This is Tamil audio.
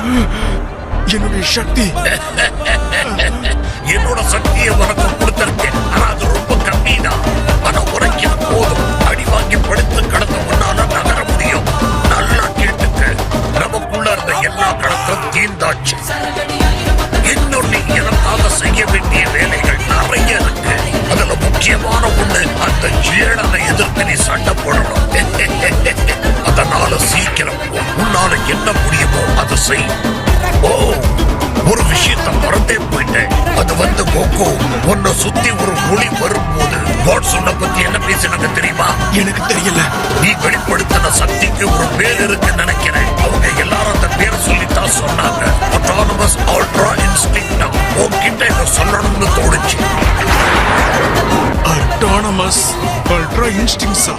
என்னுடைய சக்தி என்னோட சக்தியை உனக்கு கொடுத்திருக்கேன். ஆனா அது ரொம்ப கம்மி தான். ஆனா உனக்கு போதும். அடி வாங்கி படுத்து கடந்த முன்னால நகர முடியும். நல்லா கேட்டுக்க. நமக்குள்ள இருந்த எல்லா கடத்தும் தீர்ந்தாச்சு. இன்னும் நீ எனக்காக செய்ய வேண்டிய வேலைகள் நிறைய இருக்கு. அதுல முக்கியமான ஒண்ணு, அந்த ஜீரனை எதிர்த்து நீ சண்டை போடணும். அதனால சீக்கிரம் உன்னால என்ன முடியுமோ அதை செய். ஓ, ஒரு விஷயத்த மறந்தே போயிட்டேன். அது வந்து கோகோ, உன்னை சுத்தி ஒரு மொழி வரும்போது காட் சொன்ன பத்தி என்ன பேசினாங்க தெரியுமா? எனக்கு தெரியல. நீ வெளிப்படுத்தின சக்திக்கு ஒரு பேர் இருக்குன்னு நினைக்கிறேன். அவங்க எல்லாரும் அந்த பேரை சொல்லித்தான் சொன்னாங்க. Autonomous ultra instinct. உன்கிட்ட இதை சொல்லணும்னு தோணுச்சு. Autonomous ultra இன்ஸ்டிங்க்ட்ஸா?